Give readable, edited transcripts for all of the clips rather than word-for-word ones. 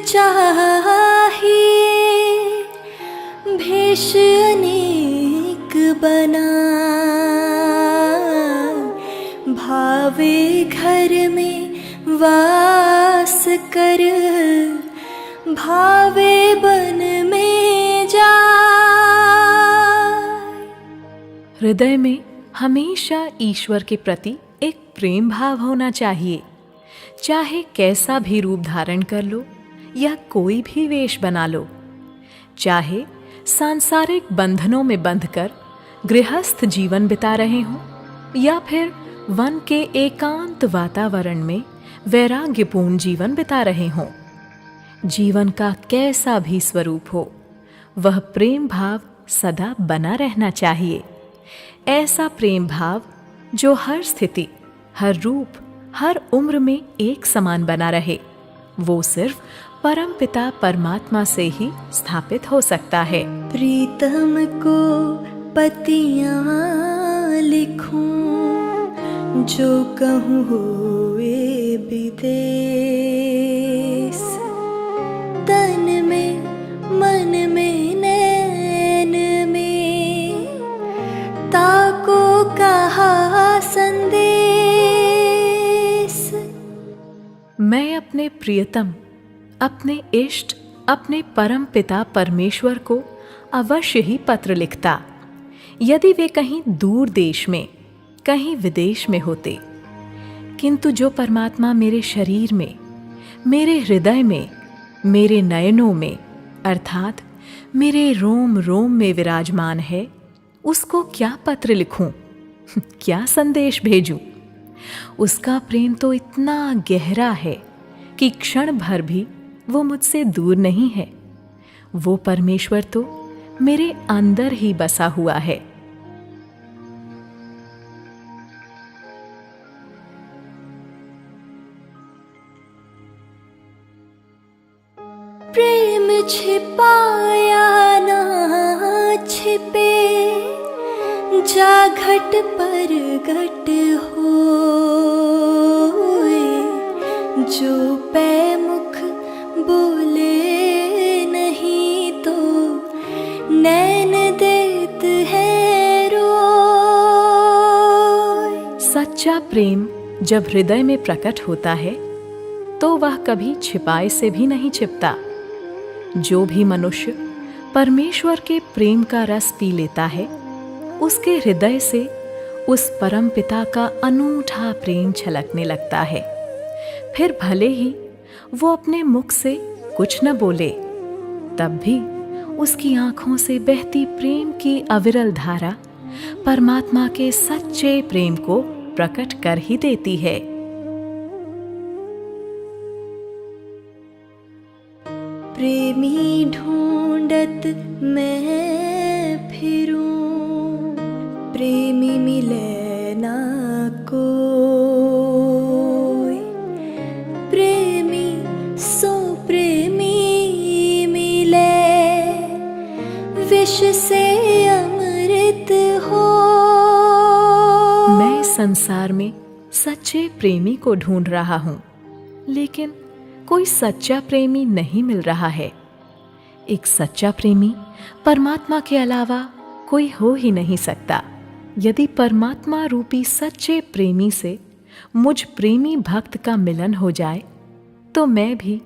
चाहिए भेष अनेक बना, भावे घर में वास कर, भावे बन में जाए। हृदय में हमेशा ईश्वर के प्रति एक प्रेम भाव होना चाहिए। चाहे कैसा भी रूप धारण कर लो या कोई भी वेश बना लो, चाहे सांसारिक बंधनों में बंधकर गृहस्थ जीवन बिता रहे हो या फिर वन के एकांत वातावरण में वैराग्यपूर्ण जीवन बिता रहे हो, जीवन का कैसा भी स्वरूप हो, वह प्रेम भाव सदा बना रहना चाहिए। ऐसा प्रेम भाव जो हर स्थिति, हर रूप, हर उम्र में एक समान बना रहे, वो सिर्फ परमपिता परमात्मा से ही स्थापित हो सकता है। प्रीतम को पतियाँ लिखूं, जो कहूँ होए विदेश, तन में मन में नैन में, ताको कहा संदेश। मैं अपने प्रियतम, अपने इष्ट, अपने परम पिता परमेश्वर को अवश्य ही पत्र लिखता, यदि वे कहीं दूर देश में, कहीं विदेश में होते। किंतु जो परमात्मा मेरे शरीर में, मेरे हृदय में, मेरे नयनों में, अर्थात मेरे रोम रोम में विराजमान है, उसको क्या पत्र लिखूं, क्या संदेश भेजूं? उसका प्रेम तो इतना गहरा है कि क्षण भर भी वो मुझसे दूर नहीं है। वो परमेश्वर तो मेरे अंदर ही बसा हुआ है। प्रेम छिपाया ना छिपे, जा घट पर घट होए, जो पै मुख बोले नहीं तो नैन देत है रोए। सच्चा प्रेम जब हृदय में प्रकट होता है तो वह कभी छिपाए से भी नहीं छिपता। जो भी मनुष्य परमेश्वर के प्रेम का रस पी लेता है, उसके हृदय से उस परम पिता का अनूठा प्रेम छलकने लगता है। फिर भले ही वो अपने मुख से कुछ न बोले, तब भी उसकी आंखों से बहती प्रेम की अविरल धारा परमात्मा के सच्चे प्रेम को प्रकट कर ही देती है। प्रेमी ढूंढत मैं फिरूं, प्रेमी मिले ना कोई, प्रेमी सो प्रेमी मिले, विष से अमृत हो। मैं संसार में सच्चे प्रेमी को ढूंढ रहा हूं, लेकिन कोई सच्चा प्रेमी नहीं मिल रहा है। एक सच्चा प्रेमी परमात्मा के अलावा कोई हो ही नहीं सकता। यदि परमात्मा रूपी सच्चे प्रेमी से मुझ प्रेमी भक्त का मिलन हो जाए, तो मैं भी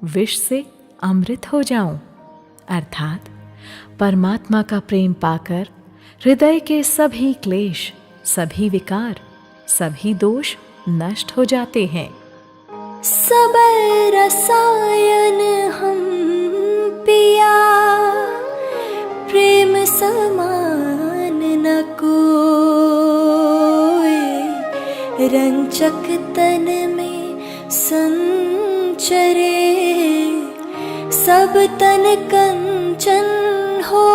विष से अमृत हो जाऊं, अर्थात परमात्मा का प्रेम पाकर हृदय के सभी क्लेश, सभी विकार, सभी दोष नष्ट हो जाते हैं। सब रसायन हम पिया, प्रेम समान न कोई, रंचक तन में संचरे, सब तन कंचन हो।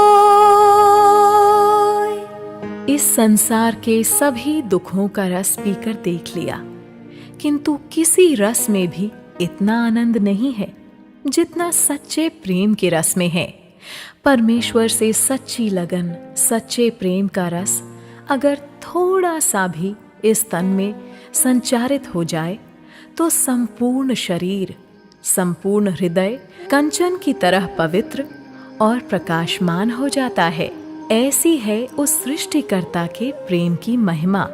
इस संसार के सभी दुखों का रस पीकर देख लिया, किंतु किसी रस में भी इतना आनंद नहीं है जितना सच्चे प्रेम के रस में है। परमेश्वर से सच्ची लगन, सच्चे प्रेम का रस अगर थोड़ा सा भी इस तन में संचारित हो जाए, तो संपूर्ण शरीर संपूर्ण हृदय कंचन की तरह पवित्र और प्रकाशमान हो जाता है। ऐसी है उस सृष्टिकर्ता के प्रेम की महिमा।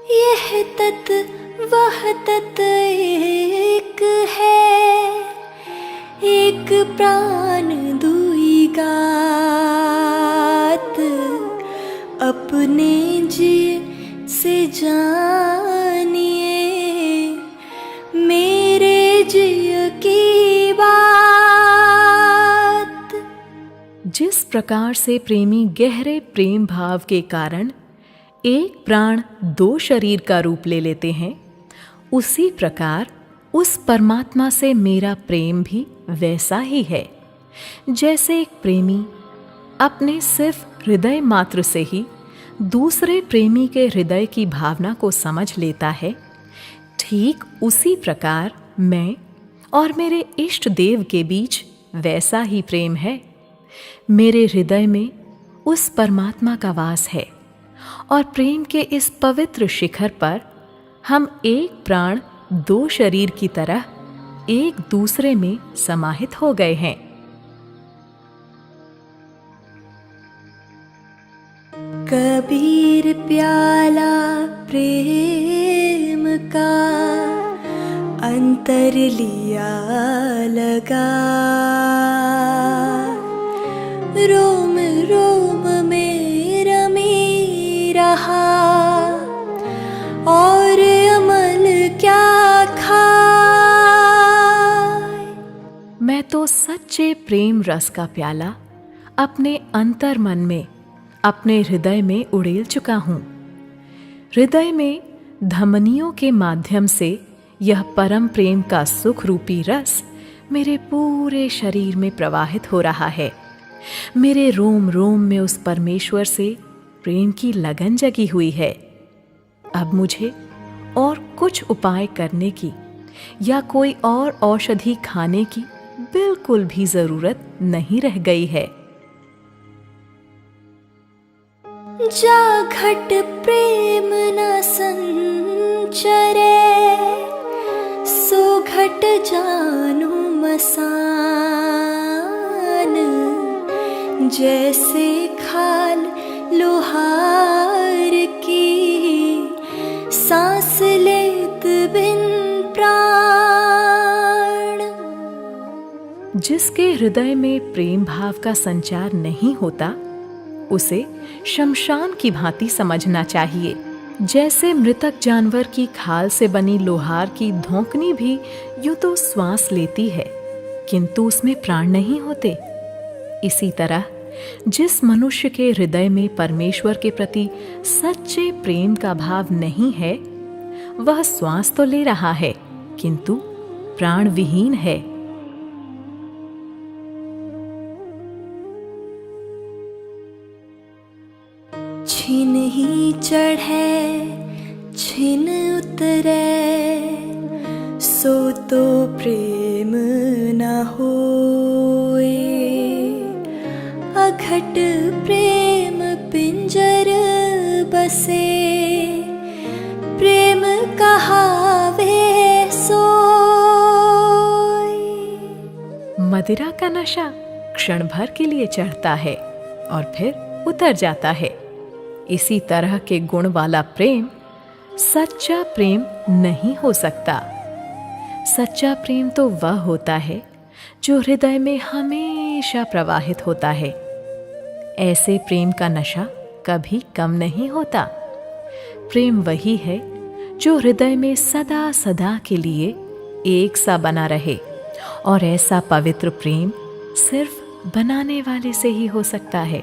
यह तत वह तत एक है, एक प्राण दुई गात, अपने जी से जानिए मेरे जिय की बात। जिस प्रकार से प्रेमी गहरे प्रेम भाव के कारण एक प्राण दो शरीर का रूप ले लेते हैं, उसी प्रकार उस परमात्मा से मेरा प्रेम भी वैसा ही है। जैसे एक प्रेमी अपने सिर्फ हृदय मात्र से ही दूसरे प्रेमी के हृदय की भावना को समझ लेता है, ठीक उसी प्रकार मैं और मेरे इष्ट देव के बीच वैसा ही प्रेम है। मेरे हृदय में उस परमात्मा का वास है और प्रेम के इस पवित्र शिखर पर हम एक प्राण दो शरीर की तरह एक दूसरे में समाहित हो गए हैं। कबीर प्याला प्रेम का अंतर लिया लगा, रोम रोम में रमी रहा और अमल क्या खाए। मैं तो सच्चे प्रेम रस का प्याला अपने अंतर मन में, अपने हृदय में उड़ेल चुका हूँ। हृदय में धमनियों के माध्यम से यह परम प्रेम का सुख रूपी रस मेरे पूरे शरीर में प्रवाहित हो रहा है। मेरे रोम रोम में उस परमेश्वर से प्रेम की लगन जगी हुई है। अब मुझे और कुछ उपाय करने की या कोई और औषधि खाने की बिल्कुल भी जरूरत नहीं रह गई है। जा घट प्रेम न संचरे, सो घट जानू मसान। जैसे खाल लोहार की, सांस लेत बिन प्राण। जिसके हृदय में प्रेम भाव का संचार नहीं होता, उसे शमशान की भांति समझना चाहिए। जैसे मृतक जानवर की खाल से बनी लोहार की धोंकनी भी यूं तो श्वास लेती है, किंतु उसमें प्राण नहीं होते। इसी तरह जिस मनुष्य के हृदय में परमेश्वर के प्रति सच्चे प्रेम का भाव नहीं है, वह श्वास तो ले रहा है, किंतु प्राण विहीन है। छिन ही चढ़े छिन उतरे, सो तो प्रेम न होए। अघट प्रेम पिंजर बसे, प्रेम कहावे सोई। मदिरा का नशा क्षण भर के लिए चढ़ता है और फिर उतर जाता है। इसी तरह के गुण वाला प्रेम सच्चा प्रेम नहीं हो सकता। सच्चा प्रेम तो वह होता है जो हृदय में हमेशा प्रवाहित होता है। ऐसे प्रेम का नशा कभी कम नहीं होता। प्रेम वही है जो हृदय में सदा सदा के लिए एक सा बना रहे, और ऐसा पवित्र प्रेम सिर्फ बनाने वाले से ही हो सकता है।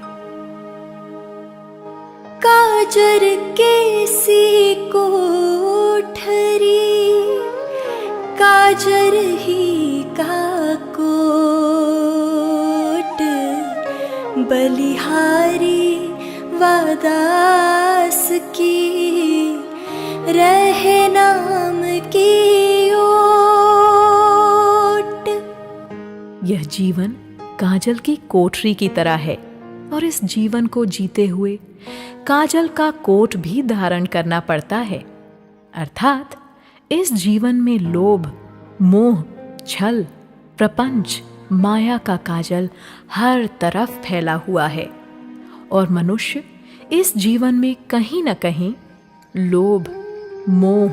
काजर कैसी कोठरी, काजर ही का कोट, बलिहारी वादास की रहे नाम की ओट। यह जीवन काजल की कोठरी की तरह है, और इस जीवन को जीते हुए काजल का कोट भी धारण करना पड़ता है। अर्थात इस जीवन में लोभ, मोह, छल, प्रपंच, माया का काजल हर तरफ फैला हुआ है, और मनुष्य इस जीवन में कहीं न कहीं लोभ, मोह,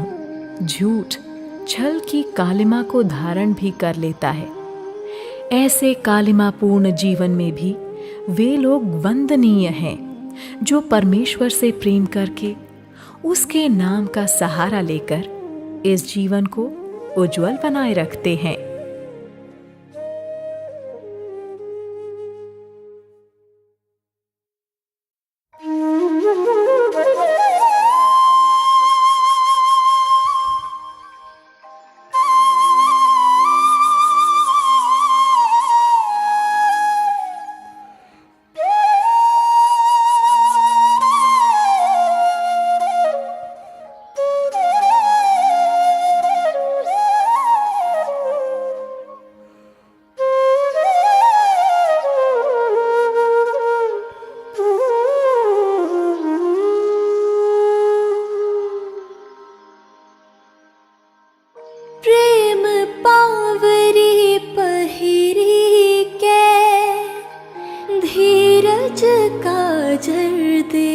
झूठ, छल की कालिमा को धारण भी कर लेता है। ऐसे कालिमापूर्ण जीवन में भी वे लोग वंदनीय हैं जो परमेश्वर से प्रेम करके उसके नाम का सहारा लेकर इस जीवन को उज्जवल बनाए रखते हैं। प्रेम पावरी पहिरी के, धीरज काजर दे,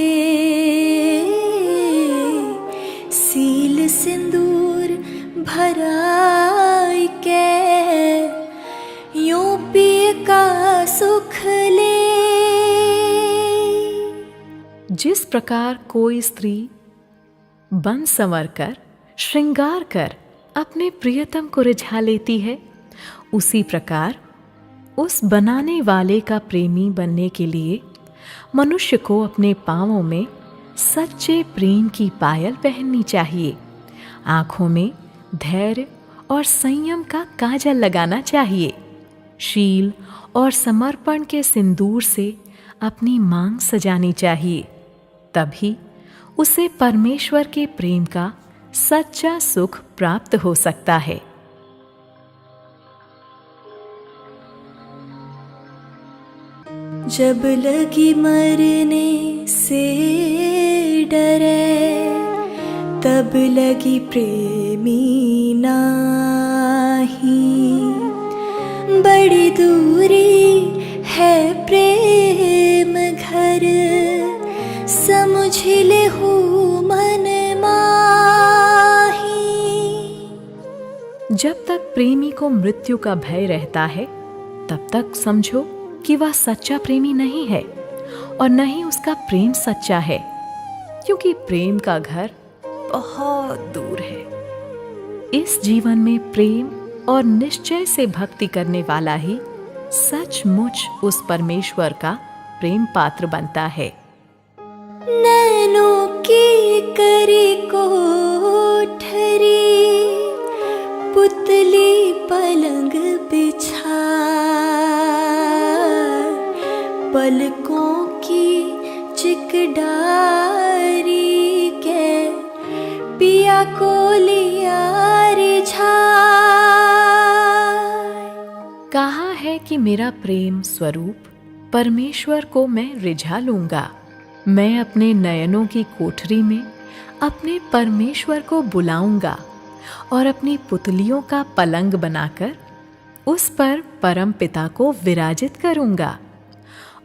सील सिंदूर भराई के, यूं पिय का सुख ले। जिस प्रकार कोई स्त्री बन संवर कर, श्रृंगार कर अपने प्रियतम को रिझा लेती है, उसी प्रकार उस बनाने वाले का प्रेमी बनने के लिए मनुष्य को अपने पांवों में सच्चे प्रेम की पायल पहननी चाहिए, आंखों में धैर्य और संयम का काजल लगाना चाहिए, शील और समर्पण के सिंदूर से अपनी मांग सजानी चाहिए। तभी उसे परमेश्वर के प्रेम का सच्चा सुख प्राप्त हो सकता है। जब लगी मरने से डरे, तब लगी प्रेमी नाही, बड़ी दूरी है प्रेम घर, समझ ले हो मन माही। जब तक प्रेमी को मृत्यु का भय रहता है, तब तक समझो कि वह सच्चा प्रेमी नहीं है, और न ही उसका प्रेम सच्चा है, क्योंकि प्रेम का घर बहुत दूर है। इस जीवन में प्रेम और निश्चय से भक्ति करने वाला ही सचमुच उस परमेश्वर का प्रेम पात्र बनता है। नैनों की करी कोठरी, पुतली पलंग बिछा, पलकों की चिकडारी के, पिया को लिया रिझा। कहा है कि मेरा प्रेम स्वरूप परमेश्वर को मैं रिझा लूंगा। मैं अपने नयनों की कोठरी में अपने परमेश्वर को बुलाऊंगा और अपनी पुतलियों का पलंग बनाकर उस पर परम पिता को विराजित करूंगा।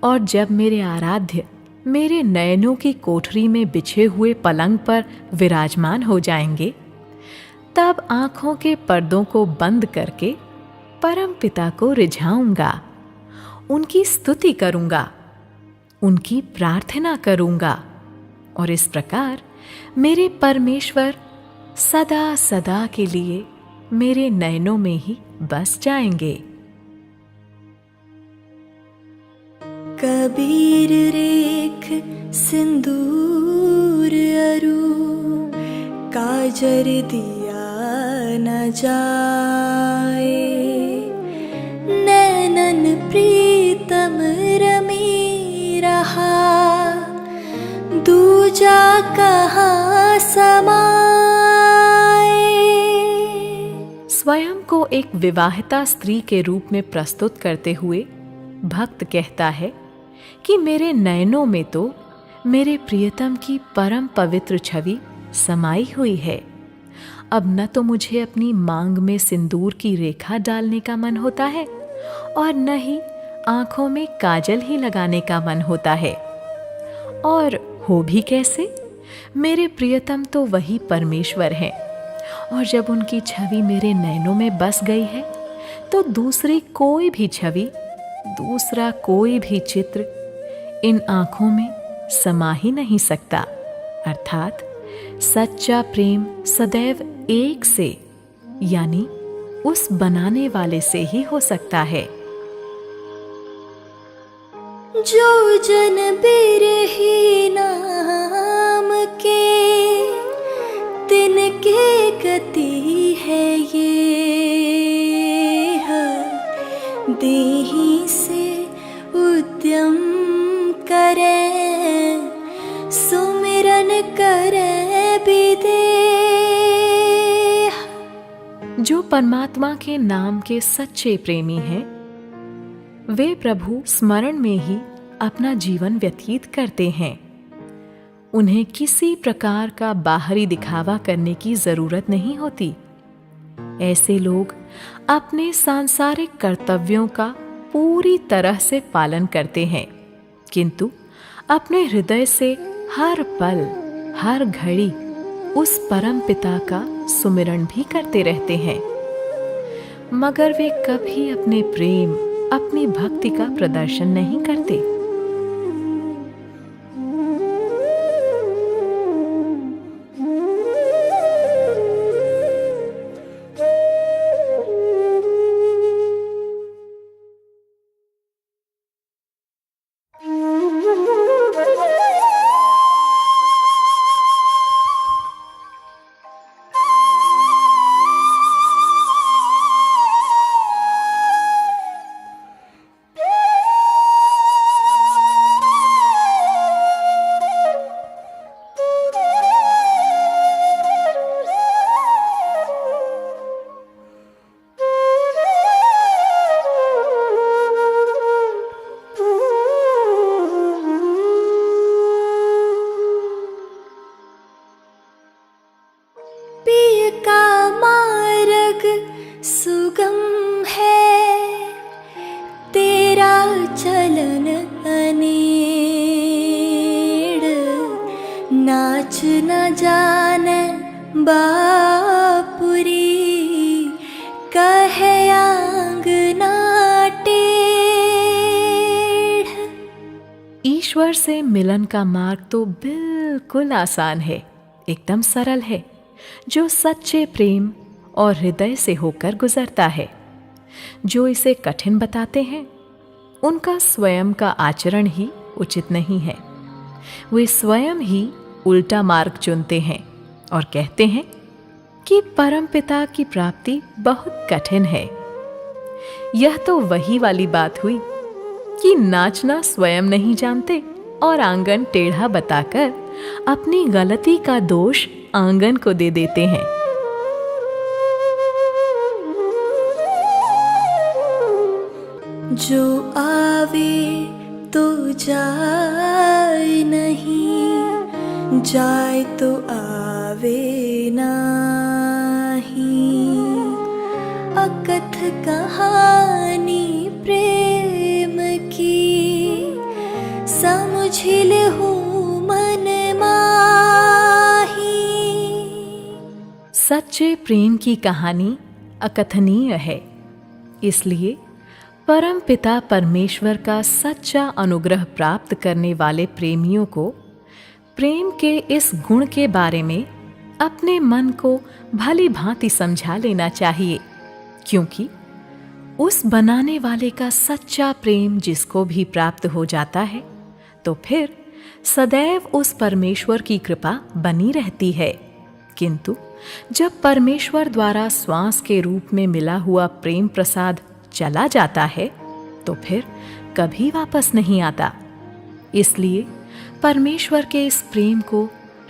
और जब मेरे आराध्य मेरे नयनों की कोठरी में बिछे हुए पलंग पर विराजमान हो जाएंगे, तब आंखों के पर्दों को बंद करके परम पिता को रिझाऊंगा, उनकी स्तुति करूंगा, उनकी प्रार्थना करूंगा और इस प्रकार मेरे परमेश्वर सदा सदा के लिए मेरे नयनों में ही बस जाएंगे। कबीर रेख सिंदूर अरु काजर दिया न जाए, नैनन प्रीतम रमी रहा दूजा कहाँ समाए। स्वयं को एक विवाहिता स्त्री के रूप में प्रस्तुत करते हुए भक्त कहता है कि मेरे नयनों में तो मेरे प्रियतम की परम पवित्र छवि समाई हुई है। अब न तो मुझे अपनी मांग में सिंदूर की रेखा डालने का मन होता है और न ही आंखों में काजल ही लगाने का मन होता है। और हो भी कैसे? मेरे प्रियतम तो वही परमेश्वर हैं, और जब उनकी छवि मेरे नैनों में बस गई है तो दूसरी कोई भी छवि, दूसरा कोई भी चित्र इन आंखों में समा ही नहीं सकता। अर्थात सच्चा प्रेम सदैव एक से, यानी उस बनाने वाले से ही हो सकता है। जो जन बिरही नाम के तिनके गति है ये, देहि से उद्यम करे सुमिरन करे विदेह। जो परमात्मा के नाम के सच्चे प्रेमी हैं, वे प्रभु स्मरण में ही अपना जीवन व्यतीत करते हैं। उन्हें किसी प्रकार का बाहरी दिखावा करने की जरूरत नहीं होती। ऐसे लोग अपने सांसारिक कर्तव्यों का पूरी तरह से पालन करते हैं, किंतु अपने हृदय से हर पल हर घड़ी उस परम पिता का सुमिरन भी करते रहते हैं, मगर वे कभी अपने प्रेम, अपनी भक्ति का प्रदर्शन नहीं करते। सुगम है तेरा चलन अनेड़, नाच न जाने बापुरी कहे आंगना टेढ़। ईश्वर से मिलन का मार्ग तो बिल्कुल आसान है, एकदम सरल है, जो सच्चे प्रेम और हृदय से होकर गुजरता है। जो इसे कठिन बताते हैं, उनका स्वयं का आचरण ही उचित नहीं है। वे स्वयं ही उल्टा मार्ग चुनते हैं और कहते हैं कि परम पिता की प्राप्ति बहुत कठिन है। यह तो वही वाली बात हुई कि नाचना स्वयं नहीं जानते और आंगन टेढ़ा बताकर अपनी गलती का दोष आंगन को दे देते हैं। जो आवे तो जाए नहीं, जाए तो आवे नहीं। अकथ कहानी प्रेम की, समझिल हूँ मन माही। सच्चे प्रेम की कहानी अकथनीय है, इसलिए परम पिता परमेश्वर का सच्चा अनुग्रह प्राप्त करने वाले प्रेमियों को प्रेम के इस गुण के बारे में अपने मन को भली भांति समझा लेना चाहिए, क्योंकि उस बनाने वाले का सच्चा प्रेम जिसको भी प्राप्त हो जाता है तो फिर सदैव उस परमेश्वर की कृपा बनी रहती है। किंतु जब परमेश्वर द्वारा श्वास के रूप में मिला हुआ प्रेम प्रसाद चला जाता है तो फिर कभी वापस नहीं आता। इसलिए परमेश्वर के इस प्रेम को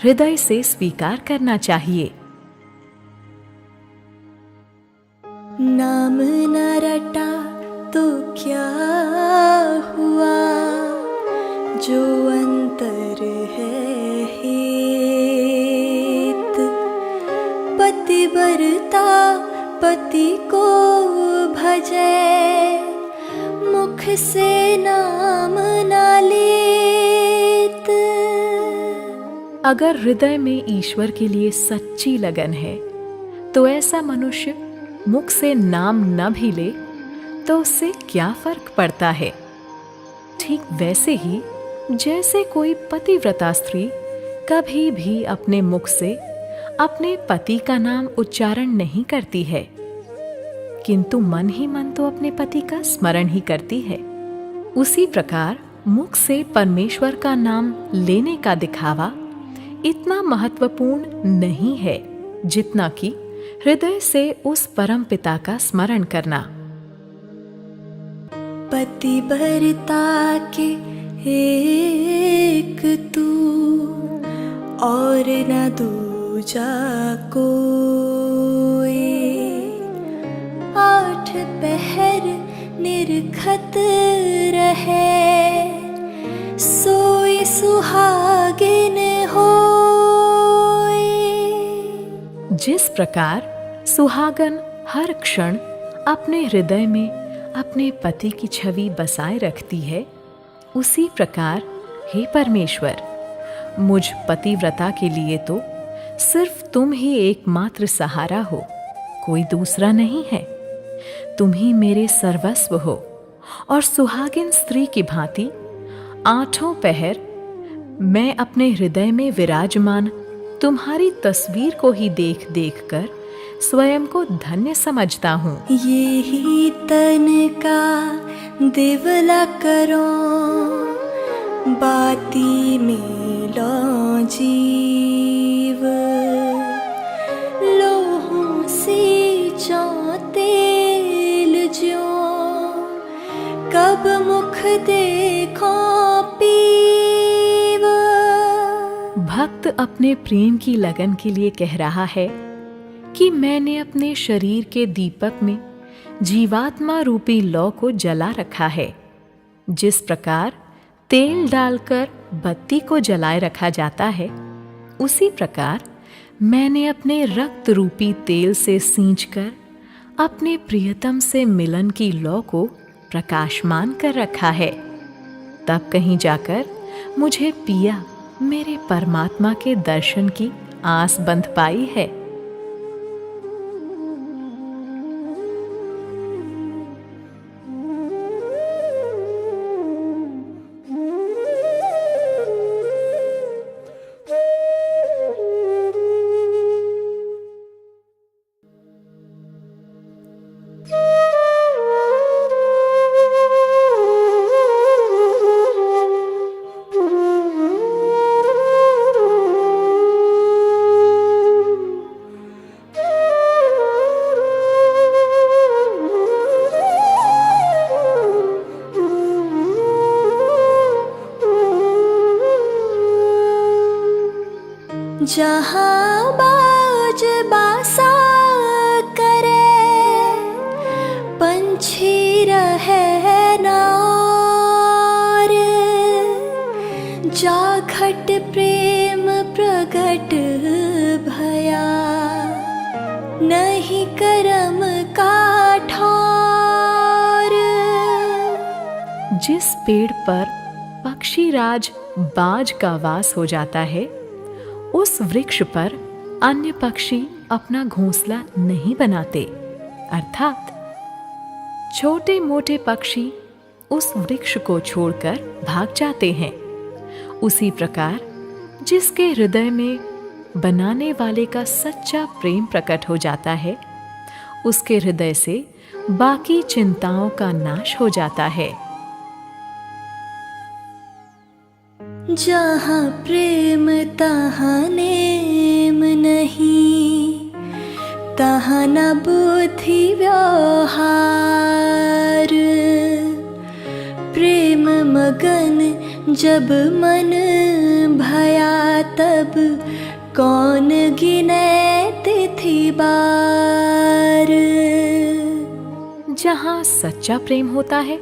हृदय से स्वीकार करना चाहिए। नाम न रटा तो क्या हुआ, जो अंतर है हेत। पतिव्रता पति को भजे, मुख से नाम न लेत। अगर हृदय में ईश्वर के लिए सच्ची लगन है तो ऐसा मनुष्य मुख से नाम न भी ले तो उससे क्या फर्क पड़ता है। ठीक वैसे ही जैसे कोई पतिव्रता स्त्री कभी भी अपने मुख से अपने पति का नाम उच्चारण नहीं करती है, किंतु मन ही मन तो अपने पति का स्मरण ही करती है, उसी प्रकार मुख से परमेश्वर का नाम लेने का दिखावा इतना महत्वपूर्ण नहीं है जितना कि हृदय से उस परम पिता का स्मरण करना। पतिव्रता के एक तू और न दूजा कोई। 8 पहर निरखत रहे, सोई सुहागिन होए। जिस प्रकार सुहागन हर क्षण अपने हृदय में अपने पति की छवि बसाए रखती है, उसी प्रकार हे परमेश्वर, मुझ पतिव्रता के लिए तो सिर्फ तुम ही एकमात्र सहारा हो, कोई दूसरा नहीं है। तुम ही मेरे सर्वस्व हो और सुहागिन स्त्री की भांति 8 पहर मैं अपने हृदय में विराजमान तुम्हारी तस्वीर को ही देख देख कर स्वयं को धन्य समझता हूँ। ये ही तन का दिवला करो, बाती में लो जीव। लोहों से तेल जो, कब मुख देखो पीव। भक्त अपने प्रेम की लगन के लिए कह रहा है कि मैंने अपने शरीर के दीपक में जीवात्मा रूपी लौ को जला रखा है। जिस प्रकार तेल डालकर बत्ती को जलाए रखा जाता है, उसी प्रकार मैंने अपने रक्त रूपी तेल से सींचकर अपने प्रियतम से मिलन की लौ को प्रकाशमान कर रखा है। तब कहीं जाकर मुझे पिया मेरे परमात्मा के दर्शन की आस बंध पाई है। जहाँ बाज बासा करे, पंछी रहे नार। जा घट प्रेम प्रगट भया, नहीं करम का ठौर। जिस पेड़ पर पक्षी राज बाज का वास हो जाता है, उस वृक्ष पर अन्य पक्षी अपना घोंसला नहीं बनाते। अर्थात छोटे मोटे पक्षी उस वृक्ष को छोड़कर भाग जाते हैं। उसी प्रकार जिसके हृदय में बनाने वाले का सच्चा प्रेम प्रकट हो जाता है, उसके हृदय से बाकी चिंताओं का नाश हो जाता है। जहाँ प्रेम तहाँ नेम नहीं, तहाँ न बुद्धि व्यवहार। प्रेम मगन जब मन भया, तब कौन गिने तिथि बार। जहाँ सच्चा प्रेम होता है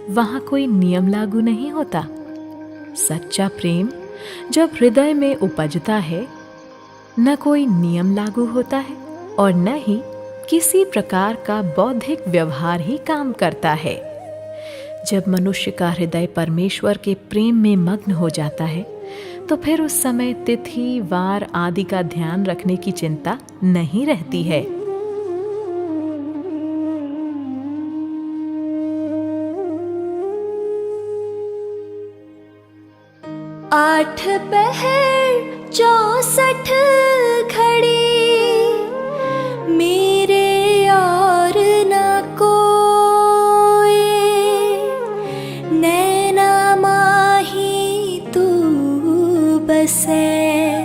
वहाँ कोई नियम लागू नहीं होता। सच्चा प्रेम जब हृदय में उपजता है, न कोई नियम लागू होता है और न ही किसी प्रकार का बौद्धिक व्यवहार ही काम करता है। जब मनुष्य का हृदय परमेश्वर के प्रेम में मग्न हो जाता है, तो फिर उस समय तिथि वार आदि का ध्यान रखने की चिंता नहीं रहती है। आठ पहर 64 घड़ी, मेरे और न कोई। नैना माही तू बसे,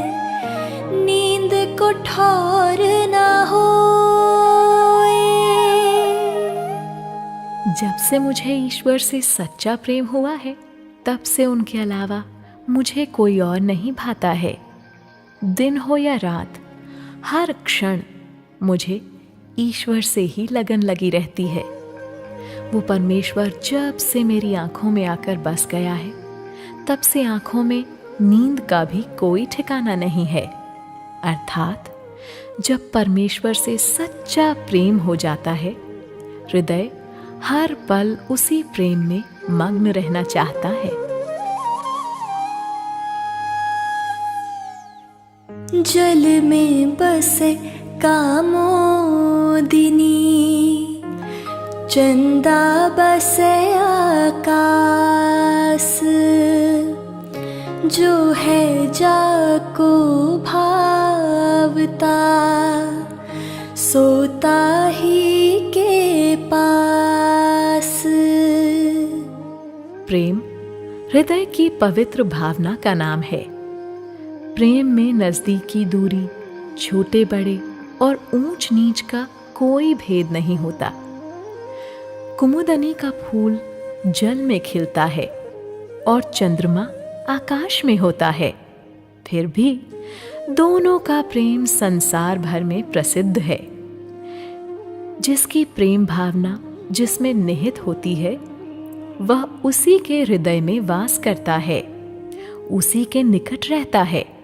नींद को ठौर न होए। जब से मुझे ईश्वर से सच्चा प्रेम हुआ है, तब से उनके अलावा मुझे कोई और नहीं भाता है। दिन हो या रात, हर क्षण मुझे ईश्वर से ही लगन लगी रहती है। वो परमेश्वर जब से मेरी आंखों में आकर बस गया है, तब से आंखों में नींद का भी कोई ठिकाना नहीं है। अर्थात जब परमेश्वर से सच्चा प्रेम हो जाता है, हृदय हर पल उसी प्रेम में मग्न रहना चाहता है। जल में बसे कामोदिनी, चंदा बसे आकाश। जो है जाको भावता, सोता ही के पास। प्रेम हृदय की पवित्र भावना का नाम है। प्रेम में नजदीकी दूरी, छोटे बड़े और ऊंच नीच का कोई भेद नहीं होता। कुमुदनी का फूल जल में खिलता है और चंद्रमा आकाश में होता है, फिर भी दोनों का प्रेम संसार भर में प्रसिद्ध है। जिसकी प्रेम भावना जिसमें निहित होती है, वह उसी के हृदय में वास करता है, उसी के निकट रहता है।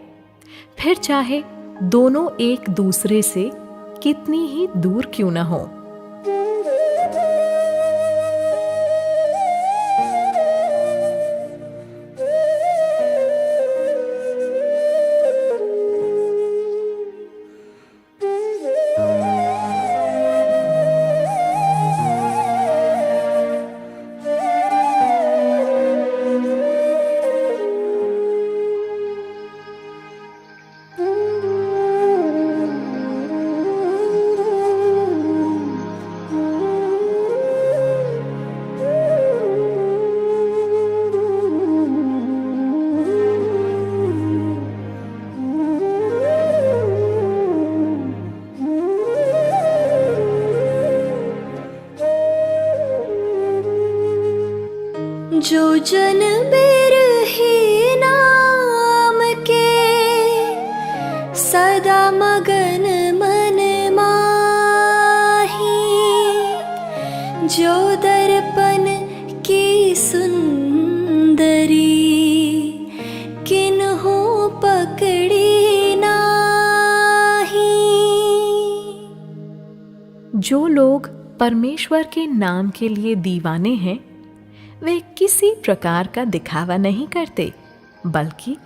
फिर चाहे दोनों एक दूसरे से कितनी ही दूर क्यों न हो। जो जन बिरही नाम के, सदा मगन मन माही। जो दर्पण की सुंदरी, किन्हु पकड़ी नाही। जो लोग परमेश्वर के नाम के लिए दीवाने हैं, वे किसी प्रकार का दिखावा नहीं करते, बल्कि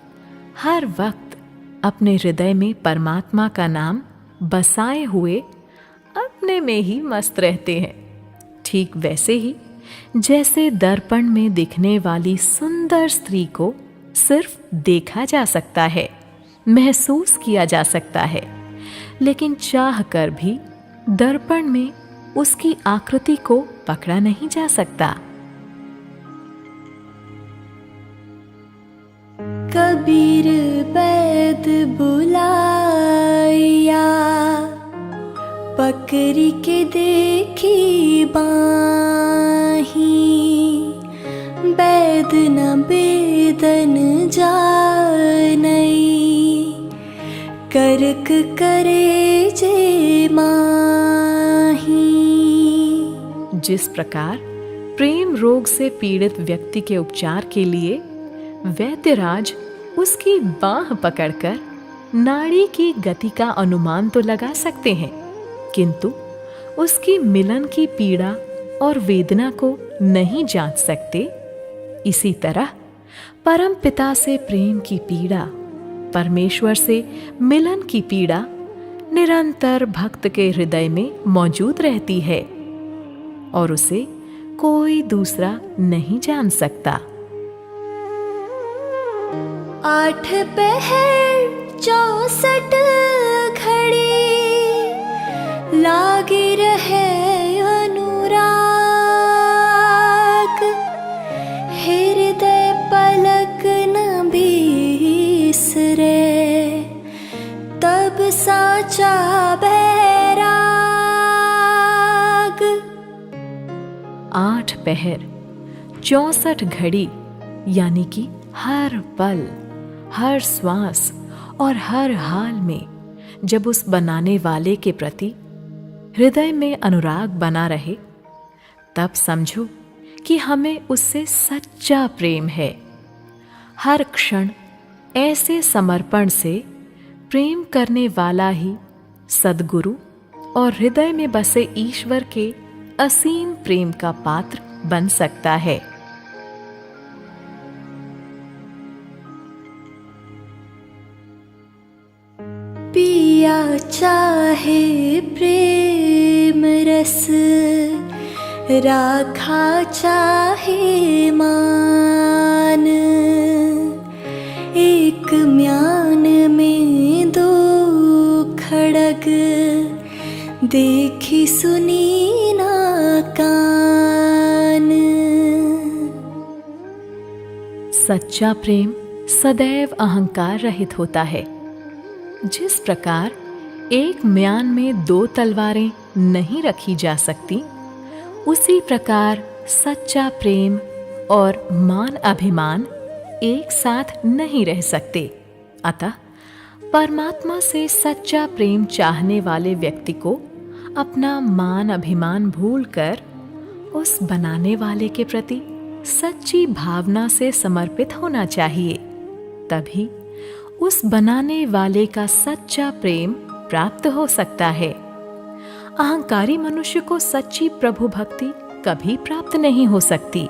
हर वक्त अपने हृदय में परमात्मा का नाम बसाए हुए अपने में ही मस्त रहते हैं। ठीक वैसे ही जैसे दर्पण में दिखने वाली सुंदर स्त्री को सिर्फ देखा जा सकता है, महसूस किया जा सकता है, लेकिन चाह कर भी दर्पण में उसकी आकृति को पकड़ा नहीं जा सकता। कबीर बैद बुलाया, पकड़ी के देखी बाही, बैद न बेदन जानई, करक करे जे माही। जिस प्रकार प्रेम रोग से पीड़ित व्यक्ति के उपचार के लिए वैद्यराज उसकी बाह पकड़कर नाड़ी की गति का अनुमान तो लगा सकते हैं, किंतु उसकी मिलन की पीड़ा और वेदना को नहीं जांच सकते, इसी तरह परम पिता से प्रेम की पीड़ा, परमेश्वर से मिलन की पीड़ा निरंतर भक्त के हृदय में मौजूद रहती है और उसे कोई दूसरा नहीं जान सकता। 8 पहर 64 घड़ी, लागे रहे अनुराग, हृदय पलक न बिसरे, तब साचा बैराग। 8 पहर 64 घड़ी यानी कि हर पल, हर श्वास और हर हाल में जब उस बनाने वाले के प्रति हृदय में अनुराग बना रहे, तब समझो कि हमें उससे सच्चा प्रेम है। हर क्षण ऐसे समर्पण से प्रेम करने वाला ही सद्गुरु और हृदय में बसे ईश्वर के असीम प्रेम का पात्र बन सकता है। पिया चाहे प्रेम रस, राखा चाहे मान, एक म्यान में 2 खड़ग, देखी सुनी ना कान। सच्चा प्रेम सदैव अहंकार रहित होता है। जिस प्रकार एक म्यान में 2 तलवारें नहीं रखी जा सकती, उसी प्रकार सच्चा प्रेम और मान अभिमान एक साथ नहीं रह सकते। अतः परमात्मा से सच्चा प्रेम चाहने वाले व्यक्ति को अपना मान अभिमान भूलकर उस बनाने वाले के प्रति सच्ची भावना से समर्पित होना चाहिए। तभी उस बनाने वाले का सच्चा प्रेम प्राप्त हो सकता है। अहंकारी मनुष्य को सच्ची प्रभु भक्ति कभी प्राप्त नहीं हो सकती।